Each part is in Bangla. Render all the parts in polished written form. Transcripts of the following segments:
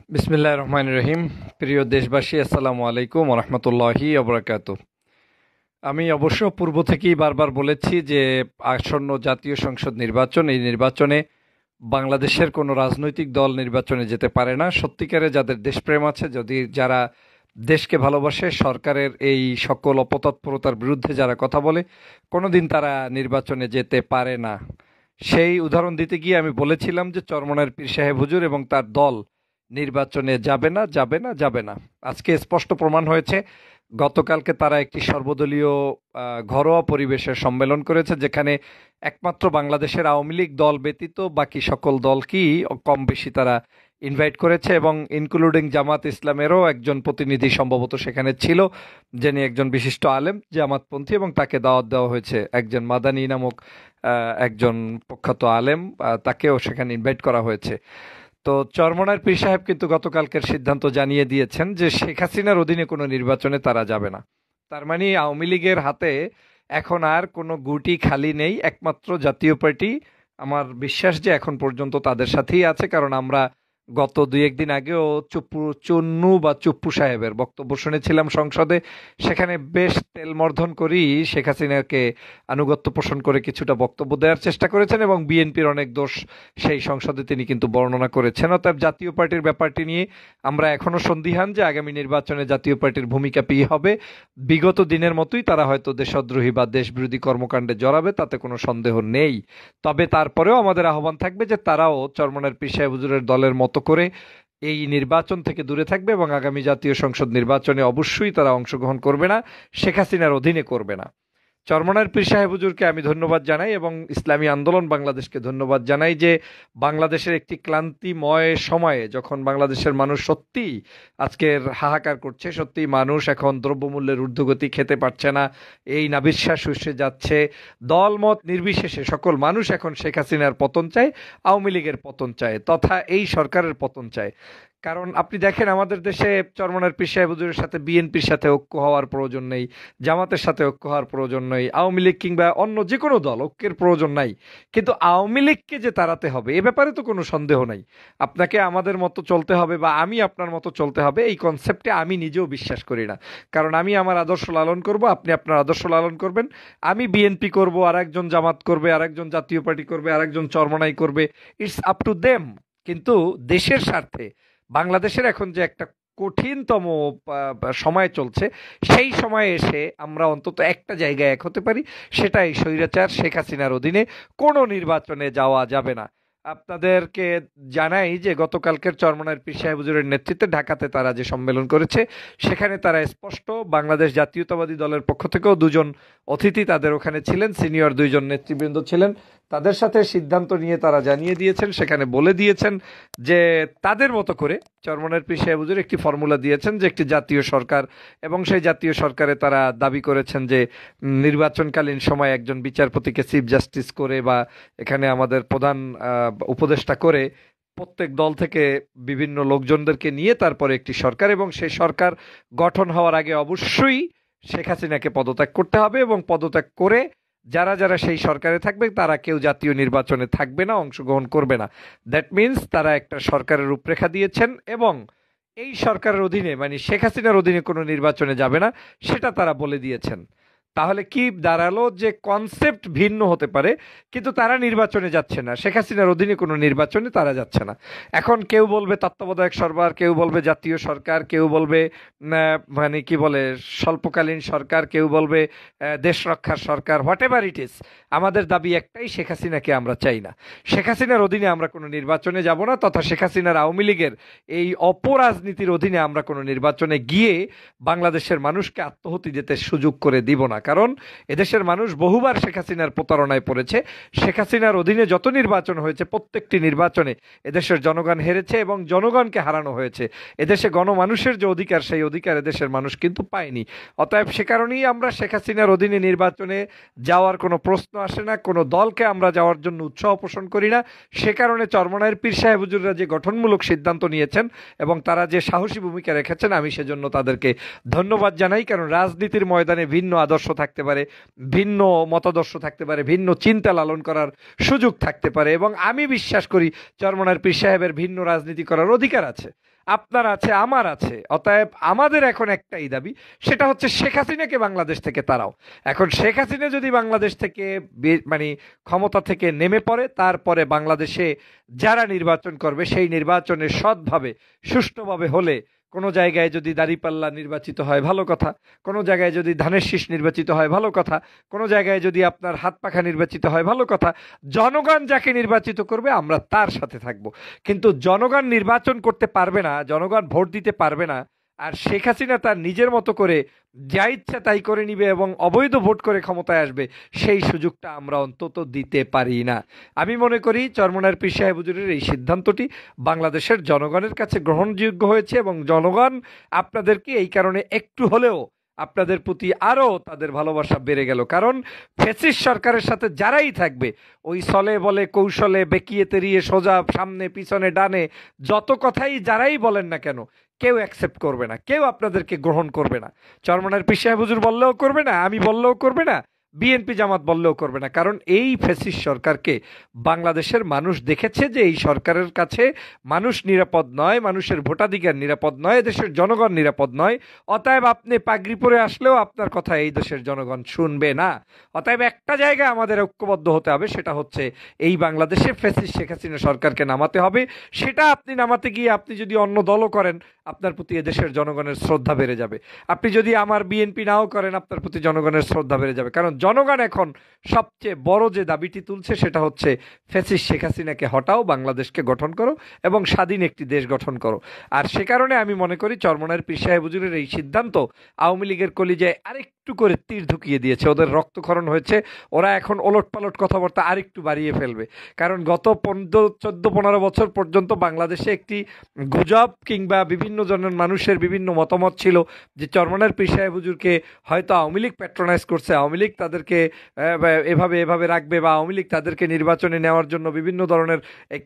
বিসমিল্লাহির রহমানির রহিম। প্রিয় দেশবাসী, আসসালামু আলাইকুম ওয়া রাহমাতুল্লাহি ওয়া বারাকাতুহু। আমি অবশ্য পূর্ব থেকেই বারবার বলেছি যে আসন্ন জাতীয় সংসদ নির্বাচন, এই নির্বাচনে বাংলাদেশের কোনো রাজনৈতিক দল নির্বাচনে যেতে পারে না। সত্যিকারে যাদের দেশপ্রেম আছে, যদি যারা দেশকে ভালোবাসে, সরকারের এই সকল অপতৎপরতার বিরুদ্ধে যারা কথা বলে, কোনোদিন তারা নির্বাচনে যেতে পারে না। সেই উদাহরণ দিতে গিয়ে আমি বলেছিলাম যে চরমনায়ের পীর সাহেব হুজুর এবং তার দল নির্বাচনে যাবে না, যাবে না, যাবে না। আজকে স্পষ্ট প্রমাণ হয়েছে। গতকালকে তারা একটি সর্বদলীয় ঘরোয়া পরিবেশের সম্মেলন করেছে, যেখানে একমাত্র বাংলাদেশের আওয়ামী লীগ দল ব্যতীত বাকি সকল দলকেই কম বেশি তারা ইনভাইট করেছে, এবং ইনক্লুডিং জামাত ইসলামেরও একজন প্রতিনিধি সম্ভবত সেখানে ছিল, যিনি একজন বিশিষ্ট আলেম জামাতপন্থী, এবং তাকে দাওয়াত দেওয়া হয়েছে। একজন মাদানী নামক একজন প্রখ্যাত আলেম, তাকেও সেখানে ইনভাইট করা হয়েছে। তো চরমনার পীর সাহেব কিন্তু গতকালকের সিদ্ধান্ত জানিয়ে দিয়েছেন যে শেখ হাসিনার অধীনে কোনো নির্বাচনে তারা যাবে না। তার মানে আওয়ামী লীগের হাতে এখন আর কোনো গুটি খালি নেই, একমাত্র জাতীয় পার্টি। আমার বিশ্বাস যে এখন পর্যন্ত তাদের সাথেই আছে, কারণ আমরা গত দুই একদিন আগেও চুন্নু বা চুপ্পু সাহেবের বক্তব্য শুনেছিলাম সংসদে। সেখানে বেশ তেলমর্ধন করেই শেখ হাসিনাকে আনুগত্য পোষণ করে কিছুটা বক্তব্য দেওয়ার চেষ্টা করেছেন, এবং বিএনপির অনেক দোষ সেই সংসদে তিনি কিন্তু বর্ণনা করেছেন। অতএব জাতীয় পার্টির ব্যাপারটি নিয়ে আমরা এখনো সন্দিহান যে আগামী নির্বাচনে জাতীয় পার্টির ভূমিকা কী হবে। বিগত দিনের মতোই তারা হয়তো দেশদ্রোহী বা দেশবিরোধী কর্মকাণ্ডে জড়াবে, তাতে কোনো সন্দেহ নেই। তবে তারপরেও আমাদের আহ্বান থাকবে যে তারাও চরমনার পীর সাহেব হুজুরের দলের মতো করে এই নির্বাচন থেকে দূরে থাকবে, এবং আগামী জাতীয় সংসদ নির্বাচনে অবশ্যই তারা অংশগ্রহণ করবে না, শেখ হাসিনার অধীনে করবে না। চরমনার পীর সাহেব হুজুরকে আমি ধন্যবাদ জানাই, এবং ইসলামী আন্দোলন বাংলাদেশকে ধন্যবাদ জানাই যে বাংলাদেশের একটি ক্লান্তিময় সময়ে, যখন বাংলাদেশের মানুষ সত্যি আজকের হাহাকার করছে, সত্যি মানুষ এখন দ্রব্যমূল্যের ঊর্ধ্বগতি খেতে পারছে না, এই নাবিশ্বাস শুষে যাচ্ছে, দলমত নির্বিশেষে সকল মানুষ এখন শেখ হাসিনার পতন চায়, আওয়ামী লীগের পতন চায়, তথা এই সরকারের পতন চায়। কারণ আপনি দেখেন, আমাদের দেশে চরমনার পীর সাহেব হুজুরের সাথে বিএনপির সাথে ঐক্য হওয়ার প্রয়োজন নেই, জামাতের সাথে ঐক্য হওয়ার প্রয়োজন নেই, আওয়ামী লীগ কিংবা অন্য যে কোনো দল ঐক্যের প্রয়োজন নাই। কিন্তু আওয়ামী লীগকে যে তাড়াতে হবে, এ ব্যাপারে তো কোনো সন্দেহ নাই। আপনাকে আমাদের মতো চলতে হবে বা আমি আপনার মতো চলতে হবে, এই কনসেপ্টে আমি নিজেও বিশ্বাস করি না। কারণ আমি আমার আদর্শ লালন করব, আপনি আপনার আদর্শ লালন করবেন। আমি বিএনপি করব, আর একজন জামাত করবে, আর একজন জাতীয় পার্টি করবে, আর একজন চরমনাই করবে। It's up to them. কিন্তু দেশের স্বার্থে, বাংলাদেশের এখন যে একটা কঠিনতম সময় চলছে, সেই সময়ে এসে আমরা অন্তত একটা জায়গায় এক হতে পারি, সেটাই স্বৈরাচার শেখ হাসিনার অধীনে কোনো নির্বাচনে যাওয়া যাবে না। আপনাদেরকে জানাই যে গতকালকের চরমনার পীর সাহেব হুজুরের নেতৃত্বে ঢাকাতে তারা যে সম্মেলন করেছে, সেখানে তারা স্পষ্ট, বাংলাদেশ জাতীয়তাবাদী দলের পক্ষ থেকেও দুজন অতিথি তাদের ওখানে ছিলেন, সিনিয়র দুইজন নেতৃবৃন্দ ছিলেন, তাদের সাথে সিদ্ধান্ত নিয়ে তারা জানিয়ে দিয়েছেন, সেখানে বলে দিয়েছেন যে তাদের মতো করে চরমনার পীর সাহেব হুজুর একটি ফর্মুলা দিয়েছেন যে একটি জাতীয় সরকার, এবং সেই জাতীয় সরকারে তারা দাবি করেছেন যে নির্বাচনকালীন সময় একজন বিচারপতিকে চিফ জাস্টিস করে, বা এখানে আমাদের প্রধান উপদেষ্টা করে, প্রত্যেক দল থেকে বিভিন্ন লোকজনদেরকে নিয়ে তারপরে একটি সরকার, এবং সেই সরকার গঠন হওয়ার আগে অবশ্যই শেখ হাসিনাকে পদত্যাগ করতে হবে, এবং পদত্যাগ করে যারা যারা সেই সরকারে থাকবে তারা কেউ জাতীয় নির্বাচনে থাকবে না, অংশগ্রহণ করবে না। দ্যাট মিন্স তারা একটা সরকারের রূপরেখা দিয়েছেন, এবং এই সরকারের অধীনে, মানে শেখ হাসিনার অধীনে কোনো নির্বাচনে যাবে না, সেটা তারা বলে দিয়েছেন। তাহলে কি দাঁড়ালো, যে কনসেপ্ট ভিন্ন হতে পারে, কিন্তু তারা নির্বাচনে যাচ্ছে না, শেখ হাসিনার অধীনে কোনো নির্বাচনে তারা যাচ্ছে না। এখন কেউ বলবে তত্ত্বাবধায়ক সরকার, কেউ বলবে জাতীয় সরকার, কেউ বলবে মানে কি বলে স্বল্পকালীন সরকার, কেউ বলবে দেশ রক্ষার সরকার, হোয়াট এভার ইট ইজ। আমাদের দাবি একটাই, শেখ হাসিনাকে আমরা চাই না, শেখ হাসিনার অধীনে আমরা কোনো নির্বাচনে যাব না, তথা শেখ হাসিনার আওয়ামী লীগের এই অপরাজনীতির অধীনে আমরা কোনো নির্বাচনে গিয়ে বাংলাদেশের মানুষকে আত্মহতি যেতে সুযোগ করে দিব না। কারণ এদেশের মানুষ বহুবার শেখ হাসিনার প্রতারণায় পড়েছে। শেখ হাসিনার অধীনে যত নির্বাচন হয়েছে, প্রত্যেকটি নির্বাচনে এদেশের জনগণ হেরেছে, এবং জনগণকে হারানো হয়েছে। এদেশে গণমানুষের যে অধিকার, সেই অধিকার এদেশের মানুষ কিন্তু পায়নি। অতএব সে কারণেই আমরা শেখ হাসিনার অধীনে নির্বাচনে যাওয়ার কোনো প্রশ্ন আসে না, কোনো দলকে আমরা যাওয়ার জন্য উৎসাহ পোষণ করি না। সে কারণে চরমনায়ের পীর সাহেব হুজুররা যে গঠনমূলক সিদ্ধান্ত নিয়েছেন এবং তারা যে সাহসী ভূমিকা রেখেছেন, আমি সেজন্য তাদেরকে ধন্যবাদ জানাই। কারণ রাজনীতির ময়দানে ভিন্ন আদর্শ থাকতে পারে, ভিন্ন মতাদর্শ থাকতে পারে, ভিন্ন চিন্তা লালন করার সুযোগ থাকতে পারে, এবং আমি বিশ্বাস করি চরমনার পীর সাহেবের ভিন্ন রাজনীতি করার অধিকার আছে, আপনার আছে, আমার আছে। অতএব আমাদের এখন একটাই দাবি, সেটা হচ্ছে শেখ হাসিনাকে বাংলাদেশ থেকে তাড়াও। এখন শেখ হাসিনা যদি বাংলাদেশ থেকে মানে ক্ষমতা থেকে নেমে পড়ে, তারপরে বাংলাদেশে যারা নির্বাচন করবে সেই নির্বাচনে সৎভাবে সুষ্ঠুভাবে হলে, কোনো জায়গায় যদি দাঁড়িপাল্লা নির্বাচিত হয় ভালো কথা, কোনো জায়গায় যদি ধানের শীষ নির্বাচিত হয় ভালো কথা, কোনো জায়গায় যদি আপনার হাত পাখা নির্বাচিত হয় ভালো কথা। জনগণ যাকে নির্বাচিত করবে আমরা তার সাথে থাকব। কিন্তু জনগণ নির্বাচন করতে পারবে না, জনগণ ভোট দিতে পারবে না, আর শেখ হাসিনা তার নিজের মতো করে যা ইচ্ছা তাই করে নিবে এবং অবৈধ ভোট করে ক্ষমতায় আসবে, সেই সুযোগটা আমরা অন্তত দিতে পারি না। আমি মনে করি চরমনার পীর সাহেব হুজুরের এই সিদ্ধান্তটি বাংলাদেশের জনগণের কাছে গ্রহণযোগ্য হয়েছে, এবং জনগণ আপনাদেরকে এই কারণে একটু হলেও আপনাদের প্রতি আরও তাদের ভালোবাসা বেড়ে গেল। কারণ ফ্যাসিস্ট সরকারের সাথে যারাই থাকবে, ওই ছলে বলে কৌশলে বেঁকিয়ে তেরিয়ে সোজা সামনে পিছনে ডানে যত কথাই যারাই বলেন না কেন, কেউ অ্যাকসেপ্ট করবে না, কেউ আপনাদেরকে গ্রহণ করবে না। চরমনার পীর সাহেব হুজুর বললেও করবে না, আমি বললেও করবে না, বিএনপি জামাত বললেও করবে না। কারণ এই ফ্যাসিস্ট সরকারকে বাংলাদেশের মানুষ দেখেছে যে এই সরকারের কাছে মানুষ নিরাপদ নয়, মানুষের ভোটাধিকার নিরাপদ নয়, দেশের জনগণ নিরাপদ নয়। অতএব আপনি পাগড়ি পরে আসলেও আপনার কথা এই দেশের জনগণ শুনবে না। অতএব একটা জায়গায় আমাদের ঐক্যবদ্ধ হতে হবে, সেটা হচ্ছে এই বাংলাদেশে ফ্যাসিস্ট শেখ হাসিনা সরকারকে নামাতে হবে। সেটা আপনি নামাতে গিয়ে আপনি যদি অন্য দলও করেন, আপনার প্রতি এদেশের জনগণের শ্রদ্ধা বেড়ে যাবে। আপনি যদি আমার বিএনপি নাও করেন, আপনার প্রতি জনগণের শ্রদ্ধা বেড়ে যাবে। কারণ জনগণ এখন সবচেয়ে বড় যে দাবিটি তুলছে সেটা হচ্ছে ফ্যাসিস্ট শেখ হাসিনাকে হটাও, বাংলাদেশকে গঠন করো এবং স্বাধীন একটি দেশ গঠন করো। আর সে কারণে আমি মনে করি চরমনার পীর সাহেব হুজুরের এই সিদ্ধান্ত আওয়ামী লীগের কলিজায় আরেকটু করে তীর ঢুকিয়ে দিয়েছে, ওদের রক্তক্ষরণ হয়েছে, ওরা এখন ওলটপালট কথাবার্তা আরেকটু বাড়িয়ে ফেলবে। কারণ গত 14-15 বছর পর্যন্ত বাংলাদেশে একটি গুজব কিংবা বিভিন্ন জনের মানুষের বিভিন্ন মতামত ছিল যে চরমনার পীর সাহেব হুজুরকে হয়তো আওয়ামী লীগ প্যাট্রোনাইজ করছে, আওয়ামী লীগ তাদেরকে এভাবে রাখবে, বা আওয়ামী লীগ তাদেরকে নির্বাচনে নেওয়ার জন্য বিভিন্ন ধরনের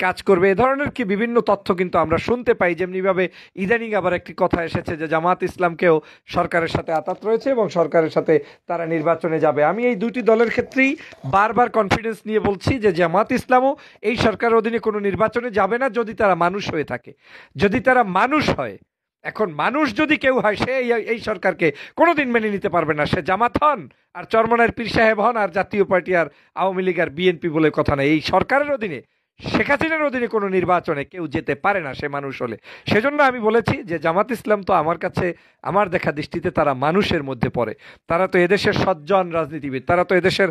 কাজ করবে। এ ধরনের কি বিভিন্ন তথ্য কিন্তু আমরা শুনতে পাই। যেমনিভাবে ইদানিং আবার একটি কথা এসেছে যে জামাত ইসলামকেও সরকারের সাথে আতাত রয়েছে এবং সরকারের সাথে তারা নির্বাচনে যাবে। আমি এই দুটি দলের ক্ষেত্রেই বারবার কনফিডেন্স নিয়ে বলছি যে জামাত ইসলামও এই সরকারের অধীনে কোনো নির্বাচনে যাবে না যদি তারা মানুষ হয়ে থাকে, যদি তারা মানুষ হয়। এখন মানুষ যদি কেউ হয়, সে এই সরকারকে কোনোদিন মেনে নিতে পারবে না। সে জামাত হন আর চরমনার পীর সাহেব হন আর জাতীয় পার্টি আর আওয়ামী লীগ আর বিএনপি বলে কথা নেই, এই সরকারের অধীনে শেখ হাসিনার অধীনে কোনো নির্বাচনে কেউ যেতে পারে না সে মানুষ হলে। সেজন্য আমি বলেছি যে জামাত ইসলাম তো আমার কাছে, আমার দেখা দৃষ্টিতে তারা মানুষের মধ্যে পড়ে। তারা তো এদেশের সজ্জন রাজনীতিবিদ, তারা তো এদেশের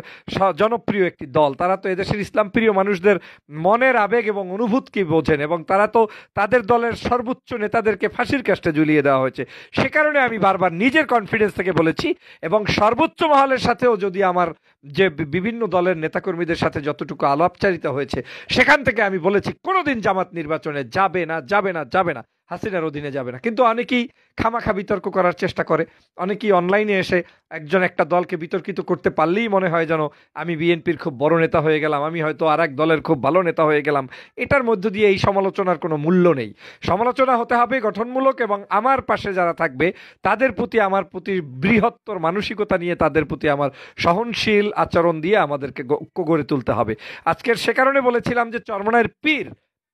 জনপ্রিয় একটি দল, তারা তো এদেশের ইসলাম প্রিয় মানুষদের মনের আবেগ এবং অনুভূতিকে বোঝেন, এবং তারা তো তাদের দলের সর্বোচ্চ নেতাদেরকে ফাঁসির কাস্টে ঝুলিয়ে দেওয়া হয়েছে। সে কারণে আমি বারবার নিজের কনফিডেন্স থেকে বলেছি, এবং সর্বোচ্চ মহলের সাথেও যদি আমার যে বিভিন্ন দলের নেতাকর্মীদের সাথে যতটুকু আলাপচারিতা হয়েছে, সেখান থেকে আমি বলেছি কোনোদিন জামাত নির্বাচনে যাবে না, যাবে না, যাবে না, হাসিনার অধীনে যাবে না। কিন্তু অনেকেই খামাখা বিতর্ক করার চেষ্টা করে, অনেকেই অনলাইনে এসে একজন একটা দলকে বিতর্কিত করতে পারলেই মনে হয় যেন আমি বিএনপির খুব বড় নেতা হয়ে গেলাম, আমি হয়তো আর এক দলের খুব ভালো নেতা হয়ে গেলাম। এটার মধ্য দিয়ে এই সমালোচনার কোনো মূল্য নেই। সমালোচনা হতে হবে গঠনমূলক, এবং আমার পাশে যারা থাকবে তাদের প্রতি আমার প্রতি বৃহত্তর মানসিকতা নিয়ে, তাদের প্রতি আমার সহনশীল আচরণ দিয়ে আমাদেরকে ঐক্য গড়ে তুলতে হবে। আজকের সে কারণে বলেছিলাম যে চরমনার পীর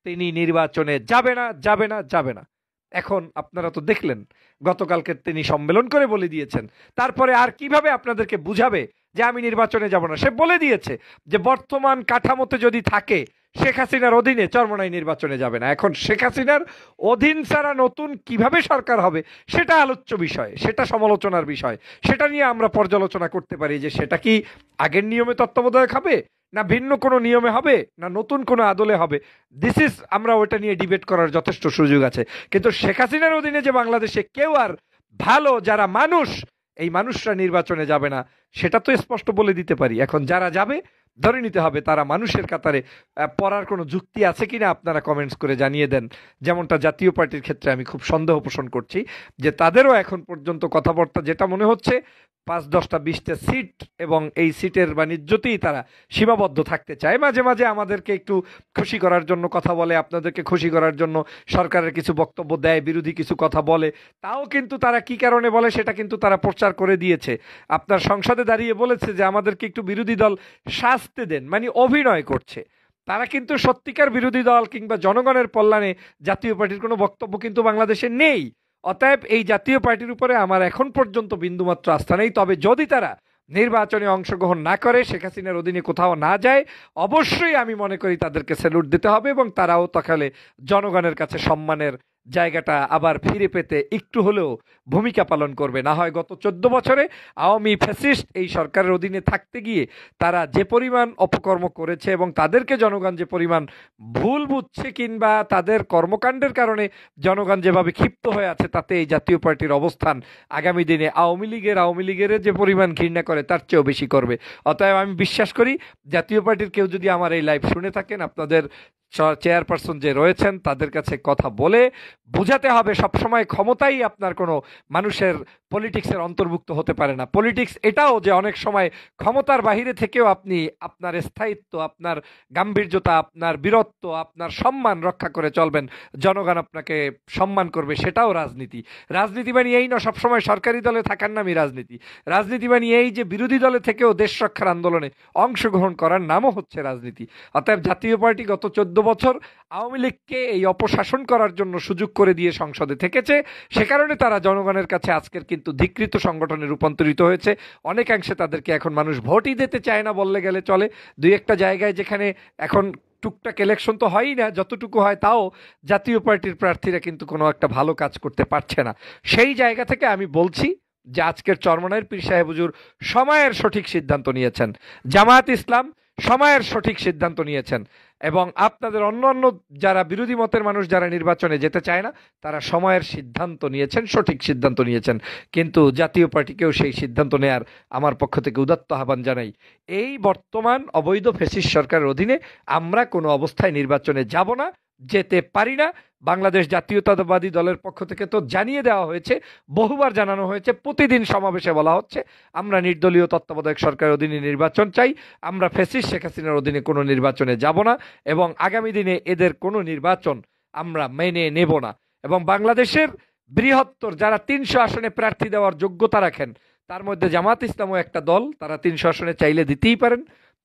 তিনি নির্বাচনে যাবে না, যাবে না, যাবে না। এখন আপনারা তো দেখলেন গতকালকে তিনি সম্মেলন করে বলে দিয়েছেন, তারপরে আর কিভাবে আপনাদেরকে বুঝাবে যে আমি নির্বাচনে যাব না? সে বলে দিয়েছে যে বর্তমান কাঠামোতে যদি থাকে শেখ হাসিনার অধীনে চরমনাই নির্বাচনে যাবে না। এখন শেখ হাসিনার অধীন ছাড়া নতুন কিভাবে সরকার হবে সেটা আলোচ্য বিষয়, সেটা সমালোচনার বিষয়, সেটা নিয়ে আমরা পর্যালোচনা করতে পারি যে সেটা কি আগের নিয়মে তত্ত্বাবধায়ক হবে, না ভিন্ন কোনো নিয়মে হবে, না নতুন কোনো আদলে হবে। দিস ইজ, আমরা ওটা নিয়ে ডিবেট করার যথেষ্ট সুযোগ আছে। কিন্তু শেখ হাসিনার অধীনে যে বাংলাদেশে কেউ আর ভালো যারা মানুষ, এই মানুষরা নির্বাচনে যাবে না, সেটা তো স্পষ্ট বলে দিতে পারি। এখন যারা যাবে ধরে নিতে হবে তারা মানুষের কাতারে পড়ার কোনো যুক্তি আছে কিনা আপনারা কমেন্টস করে জানিয়ে দেন। যেমনটা জাতীয় পার্টির ক্ষেত্রে আমি খুব সন্দেহ পোষণ করছি যে তাদেরও এখন পর্যন্ত কথাবার্তা যেটা মনে হচ্ছে, 5, 10, 20টা সিট এবং এই সিটের বাণিজ্যতেই তারা সীমাবদ্ধ থাকতে চায়। মাঝে মাঝে আমাদেরকে একটু খুশি করার জন্য কথা বলে, আপনাদেরকে খুশি করার জন্য সরকারের কিছু বক্তব্য দেয়, বিরোধী কিছু কথা বলে। তাও কিন্তু তারা কি কারণে বলে সেটা কিন্তু তারা প্রচার করে দিয়েছে। আপনার সংসদে দাঁড়িয়ে বলেছে যে আমাদেরকে একটু বিরোধী দল সাজতে দেন, মানে অভিনয় করছে। তারা কিন্তু সত্যিকার বিরোধী দল কিংবা জনগণের কল্যাণে জাতীয় পার্টির কোনো বক্তব্য কিন্তু বাংলাদেশে নেই। অতএব এই জাতীয় পার্টির উপরে আমার এখন পর্যন্ত বিন্দুমাত্র আস্থা নেই। তবে যদি তারা নির্বাচনে অংশগ্রহণ না করে, শেখ হাসিনার অধীনে কোথাও না যায়, অবশ্যই আমি মনে করি তাদেরকে স্যালুট দিতে হবে এবং তারাও তাহলে জনগণের কাছে সম্মানের জায়গাটা আবার ফিরে পেতে একটু হলেও ভূমিকা পালন করবে। না হয় গত 14 বছরে আওয়ামী ফ্যাসিস্ট এই সরকারের অধীনে থাকতে গিয়ে তারা যে পরিমাণ অপকর্ম করেছে এবং তাদেরকে জনগণ যে পরিমাণ ভুল বুঝছে কিংবা তাদের কর্মকাণ্ডের কারণে জনগণ যেভাবে ক্ষিপ্ত হয়ে আছে, তাতে এই জাতীয় পার্টির অবস্থান আগামী দিনে আওয়ামী লীগের যে পরিমাণ ঘৃণা করে তার চেয়েও বেশি করবে। অতএব আমি বিশ্বাস করি জাতীয় পার্টির কেউ যদি আমার এই লাইভ শুনে থাকেন, আপনাদের চেয়ারপারসন যে রয়েছেন তাদের কাছে কথা বলে বোঝাতে হবে সবসময় ক্ষমতাই আপনার কোনো মানুষের পলিটিক্সের অন্তর্ভুক্ত হতে পারে না। পলিটিক্স এটাও যে অনেক সময় ক্ষমতার বাহিরে থেকেও আপনি আপনার স্থায়িত্ব, আপনার গাম্ভীর্যতা, আপনার বীরত্ব, আপনার সম্মান রক্ষা করে চলবেন, জনগণ আপনাকে সম্মান করবে, সেটাও রাজনীতি। রাজনীতি মানে এই না সবসময় সরকারি দলে থাকার নামই রাজনীতি। রাজনীতি মানে এই যে বিরোধী দলে থেকেও দেশ রক্ষার আন্দোলনে অংশগ্রহণ করার নামও হচ্ছে রাজনীতি। অতএব জাতীয় পার্টি গত 14 বছর আওয়ামী লীগকে এই অপশাসন করার জন্য সুযোগ করে দিয়ে সংসদে থেকেছে। সে কারণে তারা জনগণের কাছে আজকের কিন্তু ধিকৃত সংগঠনে রূপান্তরিত হয়েছে। অনেকাংশে তাদেরকে এখন মানুষ ভোটই দিতে চায় না বললে গেলে চলে। দুই একটা জায়গায় যেখানে এখন টুকটাক ইলেকশন তো হয়ই না, যতটুকু হয় তাও জাতীয় পার্টির প্রার্থীরা কিন্তু কোনো একটা ভালো কাজ করতে পারছে না। সেই জায়গা থেকে আমি বলছি যে আজকের চরমনাইয়ের পীর সাহেব হুজুর সময়ের সঠিক সিদ্ধান্ত নিয়েছেন, জামায়াত ইসলাম সময়ের সঠিক সিদ্ধান্ত নিয়েছেন এবং আপনাদের অন্য অন্য যারা বিরোধী মতের মানুষ যারা নির্বাচনে যেতে চায় না, তারা সময়ের সিদ্ধান্ত নিয়েছেন, সঠিক সিদ্ধান্ত নিয়েছেন। কিন্তু জাতীয় পার্টিকেও সেই সিদ্ধান্ত নেয়ার আমার পক্ষ থেকে উদাত্ত আহ্বান জানাই। এই বর্তমান অবৈধ ফ্যাসিস্ট সরকারের অধীনে আমরা কোনো অবস্থায় নির্বাচনে যাব না, যেতে পারি না। বাংলাদেশ জাতীয়তাবাদী দলের পক্ষ থেকে তো জানিয়ে দেওয়া হয়েছে, বহুবার জানানো হয়েছে, প্রতিদিন সমাবেশে বলা হচ্ছে আমরা নির্দলীয় তত্ত্বাবধায়ক সরকারের অধীনে নির্বাচন চাই, আমরা ফ্যাসিস্ট শেখ হাসিনার অধীনে কোনো নির্বাচনে যাব না এবং আগামী দিনে এদের কোনো নির্বাচন আমরা মেনে নেব না। এবং বাংলাদেশের বৃহত্তর যারা 300 আসনে প্রার্থী দেওয়ার যোগ্যতা রাখেন, তার মধ্যে জামাত ইসলামও একটা দল, তারা 300 আসনে চাইলে দিতেই পারেন।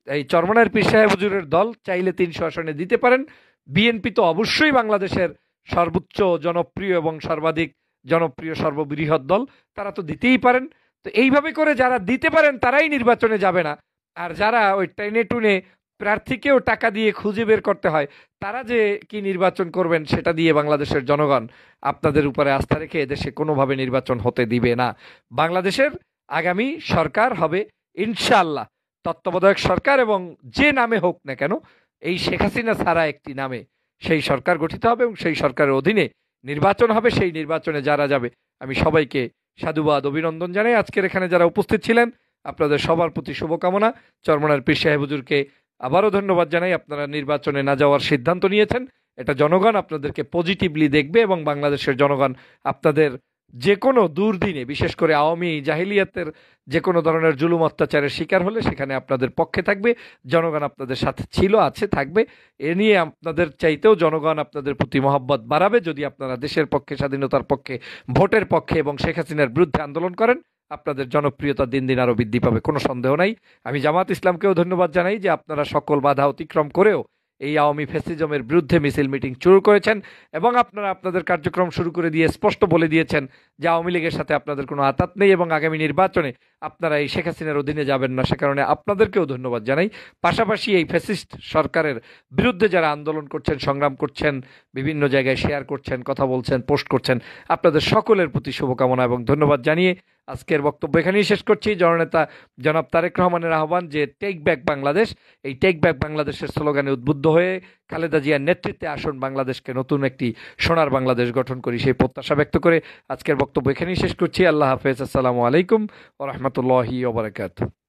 এই চরমনাইয়ের পীর সাহেব হুজুরের দল চাইলে 300 আসনে দিতে পারেন। বিএনপি তো অবশ্যই বাংলাদেশের সর্বোচ্চ জনপ্রিয় এবং সর্বাধিক জনপ্রিয় সর্ববৃহৎ দল, তারা তো দিতেই পারেন। তো এইভাবে করে যারা দিতে পারেন তারাই নির্বাচনে যাবে না, আর যারা ওই টেনে টুনে প্রার্থীকেও টাকা দিয়ে খুঁজে বের করতে হয়, তারা যে কি নির্বাচন করবেন সেটা দিয়ে বাংলাদেশের জনগণ আপনাদের উপরে আস্থা রেখে এদেশে কোনোভাবে নির্বাচন হতে দিবে না। বাংলাদেশের আগামী সরকার হবে ইনশাআল্লাহ তত্ত্বাবধায়ক সরকার, এবং যে নামে হোক না কেন, এই শেখ হাসিনা ছাড়া একটি নামে সেই সরকার গঠিত হবে এবং সেই সরকারের অধীনে নির্বাচন হবে। সেই নির্বাচনে যারা যাবে আমি সবাইকে সাধুবাদ অভিনন্দন জানাই। আজকের এখানে যারা উপস্থিত ছিলেন আপনাদের সবার প্রতি শুভকামনা। চরমনার পীর সাহেব হুজুরকে আবারও ধন্যবাদ জানাই। আপনারা নির্বাচনে না যাওয়ার সিদ্ধান্ত নিয়েছেন, এটা জনগণ আপনাদেরকে পজিটিভলি দেখবে এবং বাংলাদেশের জনগণ আপনাদের যে কোনো দুর্দিনে, বিশেষ করে আওয়ামী জাহিলিয়াতের যে কোনো ধরনের জুলুম অত্যাচারের শিকার হলে সেখানে আপনাদের পক্ষে থাকবে। জনগণ আপনাদের সাথে ছিল, আছে, থাকবে। এ নিয়ে আপনাদের চাইতেও জনগণ আপনাদের প্রতি মহব্বত বাড়াবে যদি আপনারা দেশের পক্ষে, স্বাধীনতার পক্ষে, ভোটের পক্ষে এবং শেখ হাসিনার বিরুদ্ধে আন্দোলন করেন। আপনাদের জনপ্রিয়তা দিন দিন আরও বৃদ্ধি পাবে, কোনো সন্দেহ নাই। আমি জামাত ইসলামকেও ধন্যবাদ জানাই যে আপনারা সকল বাধা অতিক্রম করেও এই আওয়ামী ফ্যাসিজমের বিরুদ্ধে মিছিল মিটিং শুরু করেছেন এবং আপনারা আপনাদের কার্যক্রম শুরু করে দিয়ে স্পষ্ট বলে দিয়েছেন যে আওয়ামী লীগের সাথে আপনাদের কোনো আতাত নেই এবং আগামী নির্বাচনে আপনারা এই শেখ হাসিনার অধীনে যাবেন না। সে কারণে আপনাদেরকেও ধন্যবাদ জানাই। পাশাপাশি এই ফ্যাসিস্ট সরকারের বিরুদ্ধে যারা আন্দোলন করছেন, সংগ্রাম করছেন, বিভিন্ন জায়গায় শেয়ার করছেন, কথা বলছেন, পোস্ট করছেন, আপনাদের সকলের প্রতি শুভকামনা এবং ধন্যবাদ জানিয়ে আজকের বক্তব্য এখানেই শেষ করছি। জননেতা জনাব তারেক রহমানের আহ্বান যে টেক ব্যাক বাংলাদেশ, এই টেক ব্যাক বাংলাদেশের স্লোগানে উদ্বুদ্ধ হয়ে খালেদা জিয়ার নেতৃত্বে আসুন বাংলাদেশকে নতুন একটি সোনার বাংলাদেশ গঠন করি, সেই প্রত্যাশা ব্যক্ত করে আজকের বক্তব্য এখানেই শেষ করছি। আল্লাহ হাফেজ, আসসালামু আলাইকুম ওয়া রাহমাতুল্লাহি ওয়া বারাকাতুহু।